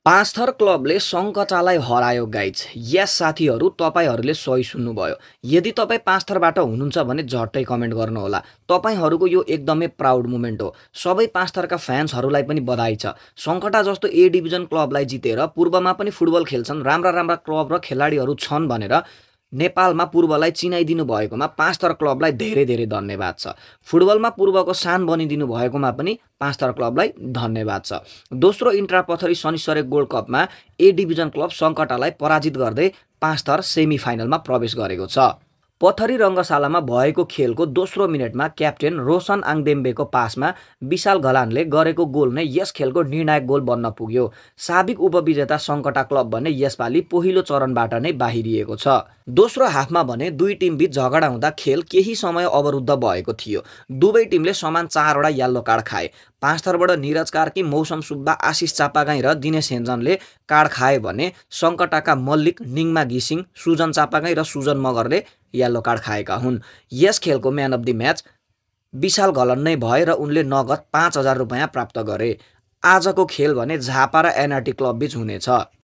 पाँचथर क्लबले सङ्कटालाई हरायो गाइज। यस साथीहरू, तपाईँहरूले सही सुन्नुभयो। यदि तपाईँ पाँचथरबाट हुनुहुन्छ भने झट्टै कमेन्ट गर्नुहोला। तपाईँहरूको यो एकदमै प्राउड मोमेन्ट हो। सबै पाँचथरका फ्यान्सहरूलाई पनि बधाई छ। सङ्कटा जस्तो ए डिभिजन क्लबलाई जितेर पूर्वमा पनि फुटबल खेल्छन्, राम्रा राम्रा क्लब र खेलाडीहरू छन् भनेर नेपालमा पूर्वलाई चिनाइदिनु भएकोमा पाँचथर क्लबलाई धेरै धेरै धन्यवाद छ। फुटबलमा पूर्वको शान बनिदिनु भएकोमा पनि पाँचथर क्लबलाई धन्यवाद छ। दोस्रो इन्ट्रापथरी शनिश्चरी गोल्ड कपमा ए डिभिजन क्लब सङ्कटालाई पराजित गर्दै पाँचथर सेमिफाइनलमा प्रवेश गरेको छ। पथरी रङ्गशालामा भएको खेलको दोस्रो मिनेटमा क्याप्टेन रोशन आङदेम्बेको पासमा विशाल घलानले गरेको गोल नै यस खेलको निर्णायक गोल बन्न पुग्यो। साबिक उपविजेता सङ्कटा क्लब भने यसपालि पहिलो चरणबाट नै बाहिरिएको छ। दोस्रो हाफमा भने दुई टिमबीच झगडा हुँदा खेल केही समय अवरुद्ध भएको थियो। दुवै टिमले समान 4वटा यल्लो कार्ड खाए। पाँचथरबाट निरज कार्की, मौसम सुब्बा, आशिष चापागाई र दिनेश हेन्जनले कार्ड खाए भने सङ्कटाका मल्लिक, निङमा घिसिङ, सुजन चापागाई र सुजन मगरले यल्लो कार्ड खाएका हुन्। यस खेलको म्यान अफ द म्याच विशाल घलन नै भए र उनले नगद 5,000 रुपियाँ प्राप्त गरे। आजको खेल भने झापा र एनआरटी क्लब बीच हुनेछ।